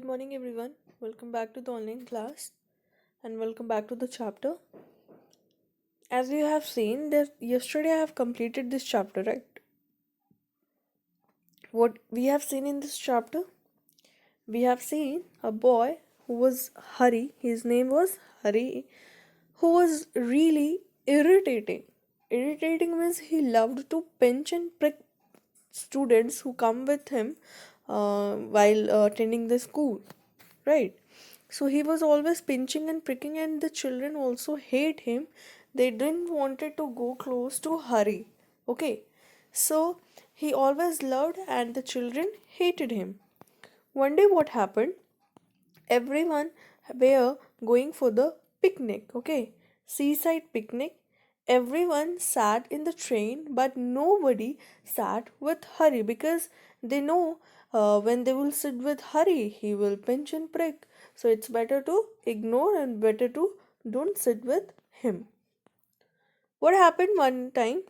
morning, everyone. Welcome back to the online class and welcome back to the chapter. As you have seen, that yesterday I have completed this chapter, right? What we have seen in this chapter, we have seen a boy who was Hari, his name was Hari, who was really irritating. Irritating means he loved to pinch and prick students who come with him while attending the school, right? So he was always pinching and pricking, and the children also hate him. They didn't wanted to go close to Hari. Okay, so he always loved, and the children hated him. One day, what happened? Everyone were going for the picnic. Okay, seaside picnic. Everyone sat in the train, but nobody sat with Hari because they know when they will sit with Hari, he will pinch and prick. So it's better to ignore and better to don't sit with him. What happened one time?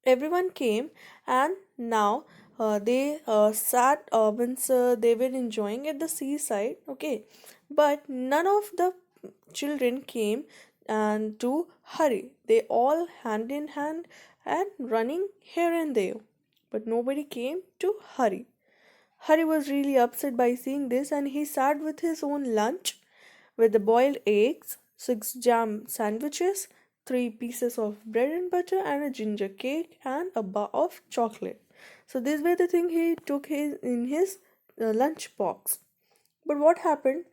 Everyone came, and now they sat means they were enjoying at the seaside. Okay, but none of the children came and to Hari. They all hand in hand and running here and there, but nobody came to Hari. Hari was really upset by seeing this, and he sat with his own lunch with the boiled eggs, 6 jam sandwiches, 3 pieces of bread and butter, and a ginger cake, and a bar of chocolate. So these were the things he took in his lunch box. But what happened?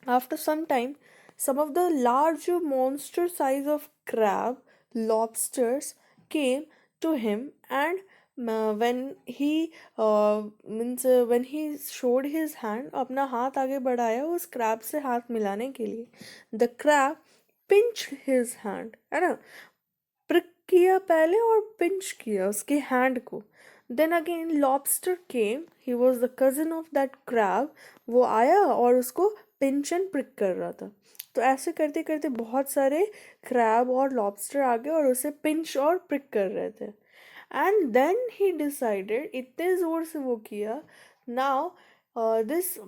After some time, some of the larger monster size of crab, lobsters came to him, and when he when he showed his hand, अपना हाथ आगे बढ़ाया उस crab से हाथ मिलाने के लिए, the crab pinched his hand, है ना, prick किया पहले और pinch किया उसके hand को. Then again lobster came. He was the cousin of that crab. वो आया और उसको pinch and prick कर रहा था. तो ऐसे करते करते बहुत सारे crab और lobster आ गए और उसे pinch और prick कर रहे थे. And then he decided, इतने जोर से वो किया. Now this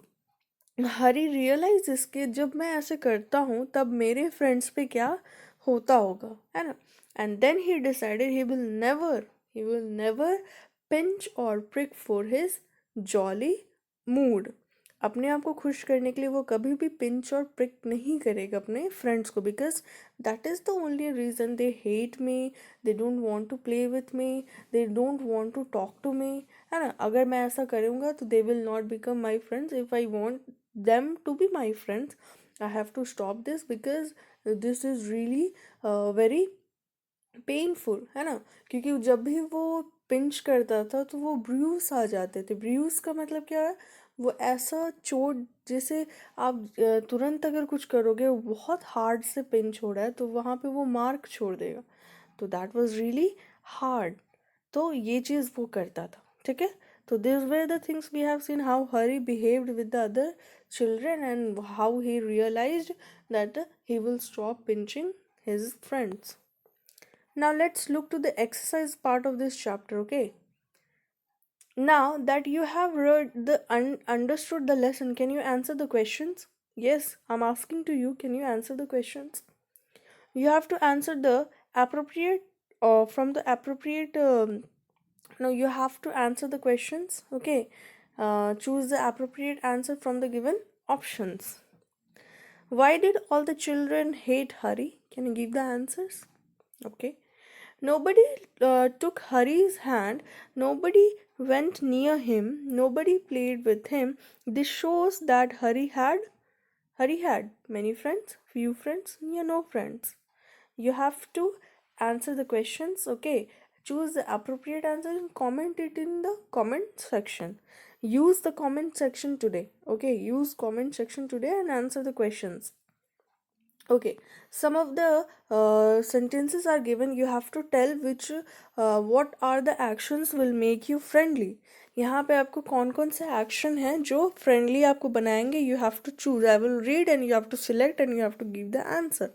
हरी रियलाइज इसके, जब मैं ऐसे करता हूँ तब मेरे फ्रेंड्स पे क्या होता होगा, है ना. And then he decided he will never pinch और prick for his jolly mood. अपने आप को खुश करने के लिए वो कभी भी पिंच और प्रिक नहीं करेगा अपने फ्रेंड्स को, because that is the only reason they hate me, they don't want to play with me, they don't want to talk to me, है ना. अगर मैं ऐसा करूँगा तो they will not become my friends. If I want them to be my friends, I have to stop this because this is really very painful, है ना. क्योंकि जब भी वो पिंच करता था तो वो ब्रूस आ जाते थे. ब्रूस का मतलब क्या है? वो ऐसा चोट जैसे आप तुरंत अगर कुछ करोगे, वो बहुत हार्ड से पिंच हो रहा है तो वहाँ पे वो मार्क छोड़ देगा. तो दैट वाज रियली हार्ड. तो ये चीज़ वो करता था, ठीक है. तो this way the things we have seen how Hari behaved with the other children and how he realized that he will stop pinching his friends. Now let's look to the exercise part of this chapter, okay? Now that you have read the understood the lesson, can you answer the questions? Yes, I'm asking to you, can you answer the questions? You have to answer the appropriate from the appropriate no, you have to answer the questions, okay? Choose the appropriate answer from the given options. Why did all the children hate Hari? Can you give the answers? Okay. Nobody took Hari's hand, nobody went near him, nobody played with him. This shows that Hari had many friends, few friends, yeah, no friends. You have to answer the questions, okay? Choose the appropriate answer and comment it in the comment section. Use the comment section today, okay? Use comment section today and answer the questions. Okay, some of the sentences are given. You have to tell which what are the actions will make you friendly. यहाँ पे आपको कौन कौन से action हैं जो friendly आपको बनाएंगे. You have to choose. I will read and you have to select and you have to give the answer,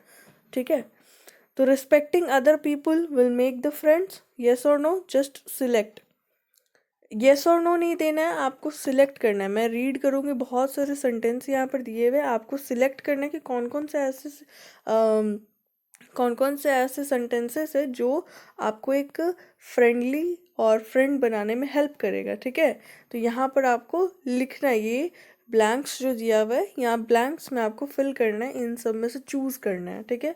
ठीक है. तो respecting other people will make the friends, yes और नो, जस्ट सिलेक्ट. येस और no नहीं देना है, आपको select करना है। मैं रीड करूँगी, बहुत सारे सेंटेंस यहाँ पर दिए हुए, आपको सिलेक्ट करना है कि कौन कौन से ऐसे सेंटेंसेस है जो आपको एक फ्रेंडली और फ्रेंड बनाने में हेल्प करेगा, ठीक है। तो यहाँ पर आपको लिखना है, ये ब्लैंक्स जो दिया हुआ है, यहाँ ब्लैंक्स में आपको फिल करना है, इन सब में से चूज करना है, ठीक है।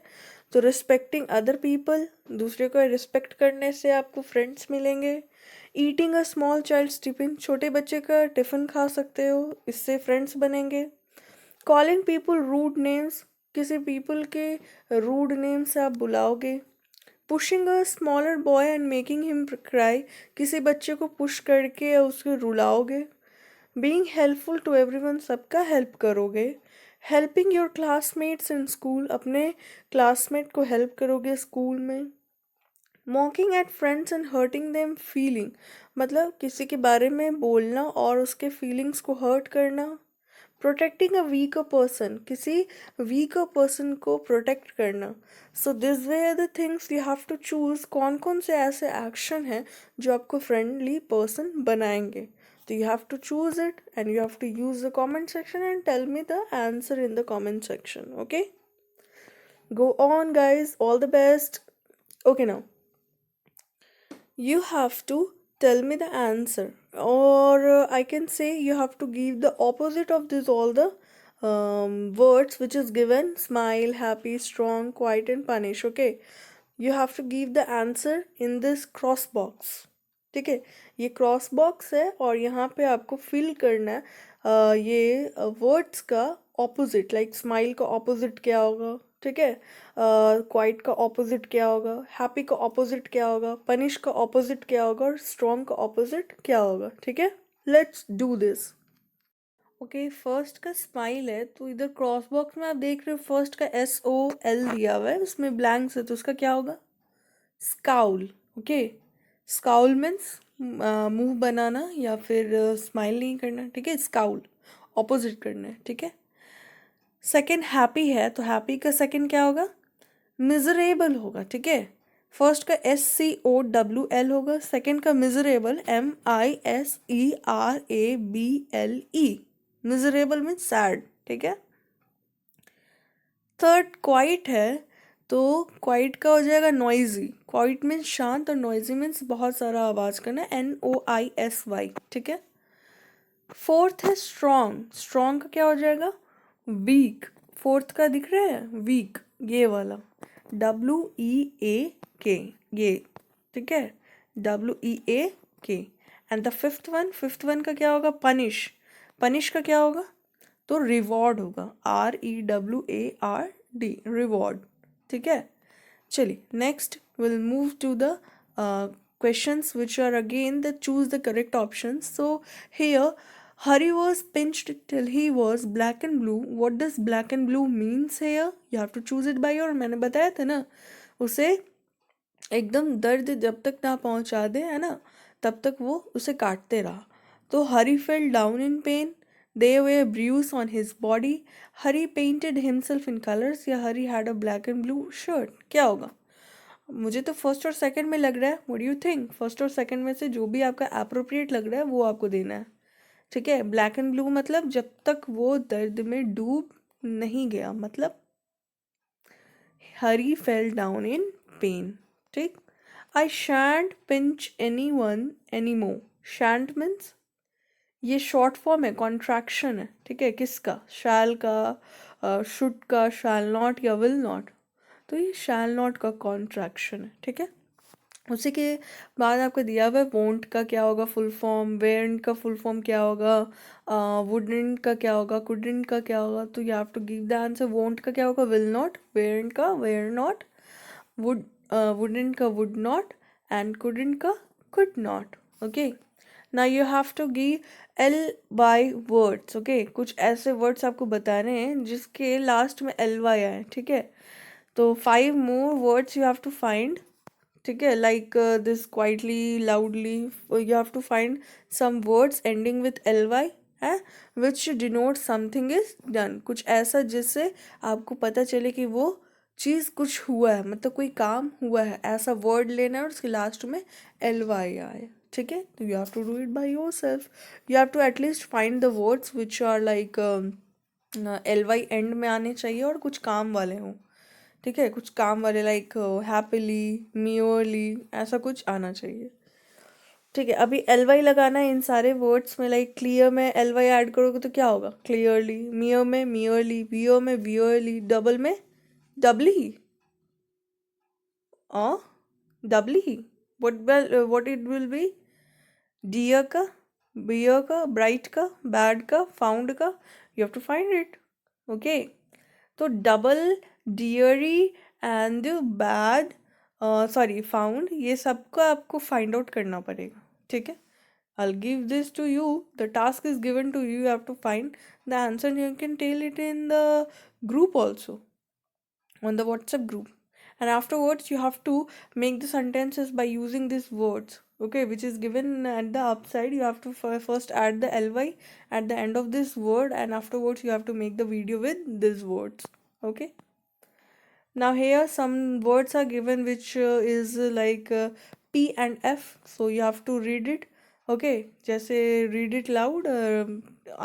तो रिस्पेक्टिंग अदर पीपल, दूसरे को रिस्पेक्ट करने से आपको फ्रेंड्स मिलेंगे। Eating a small child's tiffin, छोटे बच्चे का टिफिन खा सकते हो, इससे फ्रेंड्स बनेंगे। कॉलिंग पीपल रूड नेम्स, किसी पीपल के रूड नेम से आप बुलाओगे। Pushing a smaller boy and making him cry, किसी बच्चे को पुश करके उसको रुलाओगे। बीइंग हेल्पफुल टू एवरीवन, सबका हेल्प करोगे। Helping your classmates in school, अपने क्लासमेट को हेल्प करोगे स्कूल में। Mocking at friends and hurting them feeling, मतलब किसी के बारे में बोलना और उसके फीलिंग्स को हर्ट करना। प्रोटेक्टिंग अ वीकर पर्सन, किसी वीकर पर्सन को प्रोटेक्ट करना। So this way are the things you have to choose, कौन कौन से ऐसे एक्शन हैं जो आपको फ्रेंडली पर्सन बनाएंगे। तो you have to choose it and you have to use the comment section and tell me the answer in the comment section, okay. Go on guys, all the best. Okay, now you have to tell me the answer, or I can say you have to give the opposite of this all the words which is given: smile, happy, strong, quiet and punish, okay। you have to give the answer in this cross box, ठीक है। ये cross box है और यहाँ पे आपको fill करना है ये वर्ड्स का ऑपोजिट, लाइक स्माइल का ऑपोजिट क्या होगा, ठीक है। क्वाइट का ऑपोजिट क्या होगा, हैप्पी का ऑपोजिट क्या होगा, पनिश का ऑपोजिट क्या होगा और स्ट्रॉन्ग का ऑपोजिट क्या होगा, ठीक है। Let's do this. Okay, first का स्माइल है, तो इधर क्रॉस बॉक्स में आप देख रहे हो फर्स्ट का SOL दिया हुआ है, उसमें ब्लैंक्स है, तो उसका क्या होगा? Scowl, okay. स्काउल मीन्स मुंह बनाना या फिर स्माइल नहीं करना, ठीक है। स्काउल ऑपोजिट करना है, ठीक है। सेकंड हैप्पी है, तो हैप्पी का सेकंड क्या होगा? मिजरेबल होगा, ठीक है। फर्स्ट का SCOWL होगा, सेकंड का miserable MISERABLE, miserable means sad, ठीक है। थर्ड क्वाइट है, तो क्वाइट का हो जाएगा नॉइजी, क्वाइट मीन्स शांत और नॉइजी मीन्स बहुत सारा आवाज करना, NOISY, ठीक है। फोर्थ है स्ट्रॉन्ग, स्ट्रॉन्ग का क्या हो जाएगा? वीक, फोर्थ का दिख रहा है वीक, ये वाला WEAK, ये, ठीक है, WEAK। And the fifth one का क्या होगा? पनिश, पनिश का क्या होगा? तो रिवॉर्ड होगा, REWARD, रिवॉर्ड, ठीक है। चलिए next will move to the questions which are again the choose the correct options. So here Hari was pinched till he was black and blue. What does black and blue means here? You have to choose it by your, मैंने बताया था ना, उसे एकदम दर्द जब तक ना पहुंचा दे, है ना, तब तक वो उसे काटते रहा। तो Harry fell down in pain, they way bruise on his body, Harry painted himself in colours, या Harry had a black and blue shirt, क्या होगा? मुझे तो फर्स्ट और सेकंड में लग रहा है, what do you think? First और सेकंड में से जो भी आपका अप्रोप्रिएट लग रहा है वो आपको देना है, ठीक है। ब्लैक एंड ब्लू मतलब जब तक वो दर्द में डूब नहीं गया, मतलब Harry fell down in pain, ठीक। I shan't pinch anyone any more, shan't means ये शॉर्ट फॉर्म है, कॉन्ट्रैक्शन है, ठीक है। किसका? शैल का, शुड का, शैल नॉट या विल नॉट, तो ये शैल नॉट का कॉन्ट्रैक्शन है, ठीक है। उसी के बाद आपको दिया हुआ है वोंट का क्या होगा फुल फॉर्म, वेयरंट का फुल फॉर्म क्या होगा, वुडंट का क्या होगा, कुडंट का क्या होगा। तो you have to give the answer. Won't का क्या होगा? विल नॉट, वेयरंट का वेयर नॉट, वुडंट का वुड नॉट एंड कुडंट का could not, okay. Now you have to give LY words, okay. कुछ ऐसे वर्ड्स आपको बताने हैं जिसके लास्ट में LY आए, ठीक है। तो 5 more words you have to find, ठीक है, like this quietly, loudly, you have to find some words ending with ly है, which denote something is done, कुछ ऐसा जिससे आपको पता चले कि वो चीज़ कुछ हुआ है, मतलब कोई काम हुआ है, ऐसा वर्ड लेना है और उसके लास्ट में ly आए, ठीक है, तो you have to do it by yourself. You have to at least find the words which are like L Y and में आने चाहिए और कुछ काम वाले हों. ठीक है, कुछ काम वाले लाइक हैप्पीली, मियोरली, ऐसा कुछ आना चाहिए. ठीक है, अभी एल वाई लगाना है इन सारे वर्ड्स में. लाइक क्लियर में एल वाई ऐड करोगे तो क्या होगा? क्लियरली. मियर में मियरली, वियर में वियरली, डबल में doubly, doubly. what it will be? Dear का, बियर का, ब्राइट का, बैड का, फाउंड का. You have to find it. Okay, तो double, dearie and bad, sorry found, ये सबको आपको फाइंड आउट करना पड़ेगा. ठीक है, I'll give this to you. The task is given to you. You have to find the answer and you can tell it in the group also, on the WhatsApp group. And afterwards, you have to make the sentences by using these words, okay, which is given at the upside. You have to first add the ly at the end of this word, and afterwards, you have to make the video with these words, okay. Now here some words are given which is like P and F, so you have to read it. Okay, जैसे read it loud.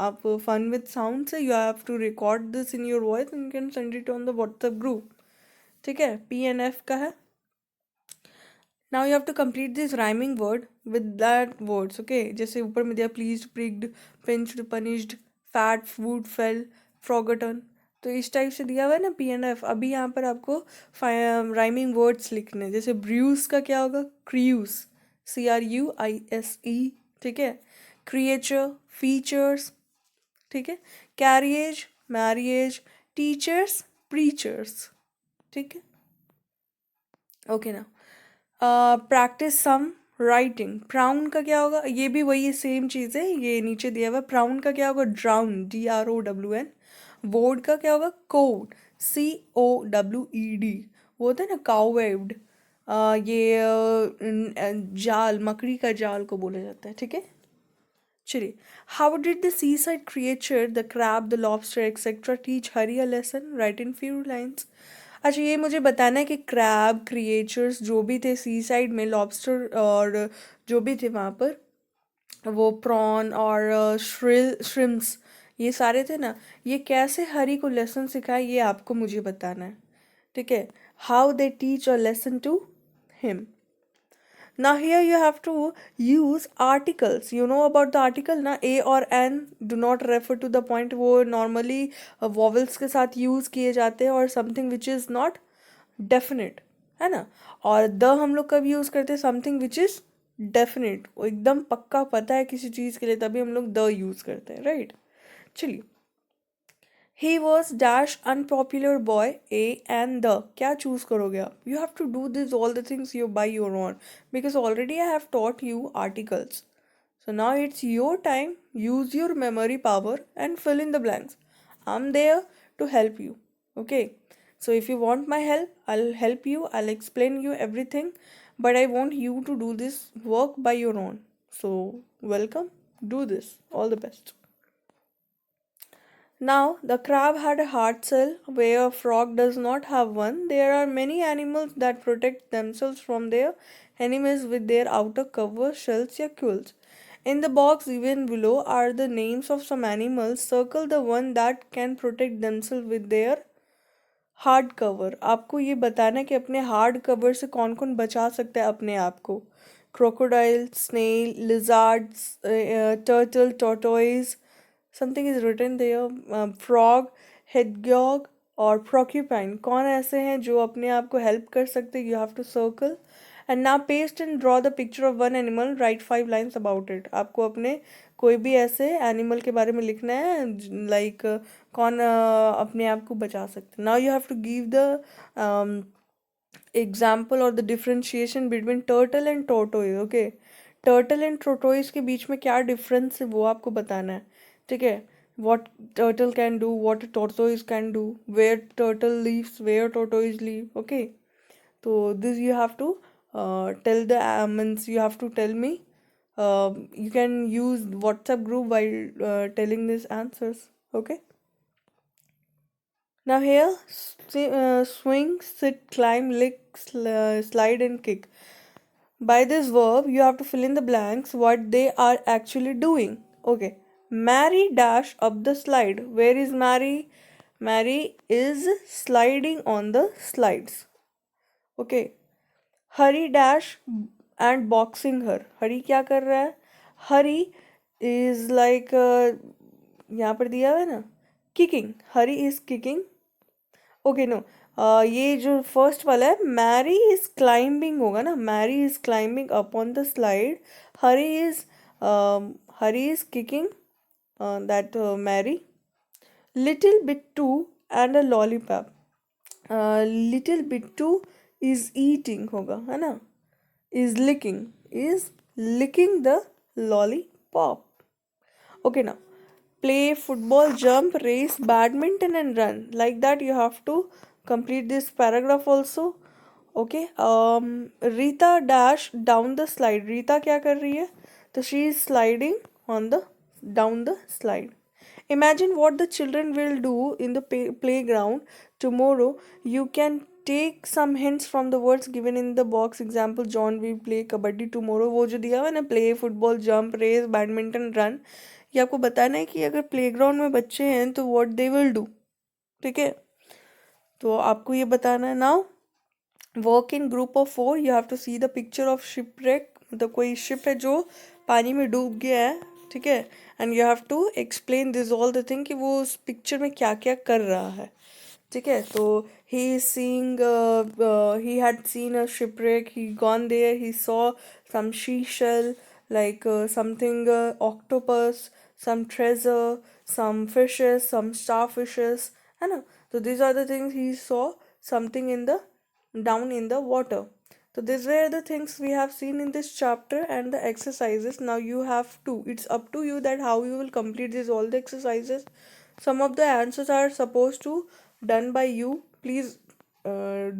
आप fun with sound से you have to record this in your voice and you can send it on the WhatsApp group. ठीक है, P and F का है. Now you have to complete this rhyming word with that words. Okay, जैसे ऊपर में दिया pleased, pricked, pinched, punished, fat, food, fell, forgotten. तो इस टाइप से दिया हुआ है ना पी एंड एफ. अभी यहाँ पर आपको राइमिंग वर्ड्स लिखने. जैसे ब्रूस का क्या होगा? क्रियूस, CRUISE. ठीक है, क्रिएचर, फीचर्स. ठीक है, कैरिएज, मैरिएज, टीचर्स, प्रीचर्स. ठीक है, ओके. ना प्रैक्टिस सम राइटिंग. प्राउन का क्या होगा? ये भी वही सेम चीज़ है, ये नीचे दिया हुआ. प्राउन का क्या होगा? Drown, DROWN. वोड का क्या होगा? Code, COWED. वो होता है ना काउवेव्ड. ये जाल, मकड़ी का जाल को बोला जाता है. ठीक है, चलिए. How did the seaside creature, the crab, the lobster etcetera teach Hari a lesson? Right in few lines. अच्छा, ये मुझे बताना है कि क्रैब, क्रिएचर्स जो भी थे सी साइड में, लॉबस्टर और जो भी थे वहाँ पर, वो प्रॉन और श्रिम्स, ये सारे थे ना, ये कैसे हरी को लेसन सिखाए, ये आपको मुझे बताना है. ठीक है, how they teach a lesson to him. Now here you have to use articles. You know about the article ना, A और N do not refer to the point. वो normally vowels के साथ use किए जाते हैं, और something which is not definite, है ना. और the हम लोग कब use करते हैं? something which is definite, वो एकदम पक्का पता है किसी चीज़ के लिए, तभी हम लोग the use करते हैं, right. चलिए. He was dash unpopular boy, A and the. क्या choose करोगे आप? You have to do this all the things you by your own, because already I have taught you articles. So now it's your time. Use your memory power and fill in the blanks. I'm there to help you. Okay. So if you want my help, I'll help you. I'll explain you everything. But I want you to do this work by your own. So welcome. Do this. All the best. Now, the crab had a hard shell where a frog does not have one. There are many animals that protect themselves from their enemies with their outer cover, shells or quills. In the box even below are the names of some animals. Circle the one that can protect themselves with their hard cover. आपको ये बताना है कि अपने hard cover से कौन कौन बचा सकता है अपने आप को. Crocodile, snail, lizards, turtle, tortoise, something is written there, frog, hedgehog और प्रोक्यूपाइन. कौन ऐसे हैं जो अपने आप को हेल्प कर सकते हैं? You have to circle and now paste and draw the picture of one animal. Right 5 lines about it. आपको अपने कोई भी ऐसे एनिमल के बारे में लिखना है, लाइक कौन अपने आप को बचा सकते. Now you have to give the example और the differentiation between turtle and tortoise. Okay, turtle and tortoise के बीच में क्या डिफरेंस है वो आपको बताना है. ठीक है, what turtle can do, what tortoise can do, where turtle lives, where tortoise live. Okay, so this you have to tell the means you have to tell me. You can use WhatsApp group while telling these answers. Okay, now here swing, sit, climb, lick, slide and kick. By this verb, you have to fill in the blanks what they are actually doing. Okay. Mary dash up the slide. Where is Mary? Mary is sliding on the slides. Okay. Hari dash and boxing her. Hari क्या कर रहा है? Hari is like यहाँ पर दिया हुआ है ना, kicking. Hari is kicking. Okay no, ये जो फर्स्ट वाला है, मैरी इज क्लाइंबिंग होगा ना, Mary is climbing up on the slide. Hari is Hari is kicking that Mary. Little bit too and a lollipop. Little bit too is eating होगा, है ना, is licking the lollipop. Okay, now play football, jump, race, badminton, and run. Like that, you have to complete this paragraph also. Okay. Rita dash down the slide. Rita क्या कर रही है? तो she is sliding on the down the slide. Imagine what the children will do in the playground tomorrow. You can take some hints from the words given in the box. Example, John will play kabaddi tomorrow. वो जो दिया हुआ है ना, play football, jump, race, badminton, run, ये आपको बताना है कि अगर प्लेग्राउंड में बच्चे हैं तो व्हाट दे विल डू. ठीक है, तो आपको ये बताना है. Now work in group of 4. You have to see the picture of shipwreck. मतलब कोई शिप है जो पानी में डूब गया है. ठीक है, and you have to explain this all the thing कि वो उस पिक्चर में क्या क्या कर रहा है. ठीक है, तो he is seeing, he had seen a shipwreck, he gone there, he saw some sea shell, like something octopus, some treasure, some fishes, some starfishes, है ना. So these are the things he saw, something in the down in the water. So these were the things we have seen in this chapter and the exercises. Now you have to, it's up to you that how you will complete this all the exercises. Some of the answers are supposed to done by you. Please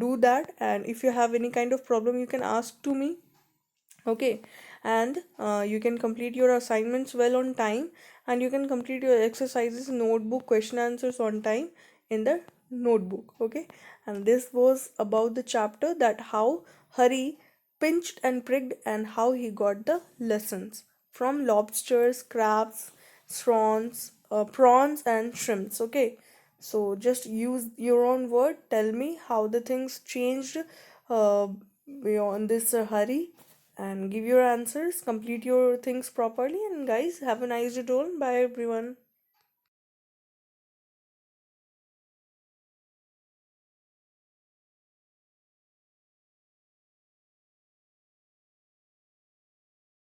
do that, and if you have any kind of problem you can ask to me. Okay, and you can complete your assignments well on time, and you can complete your exercises, notebook, question answers on time in the notebook. Okay, and this was about the chapter that how Hari pinched and pricked and how he got the lessons from lobsters, crabs, prawns and shrimps. Okay, so just use your own word, tell me how the things changed uh, beyond this Hari, and give your answers, complete your things properly, and guys, have a nice day. Bye everyone.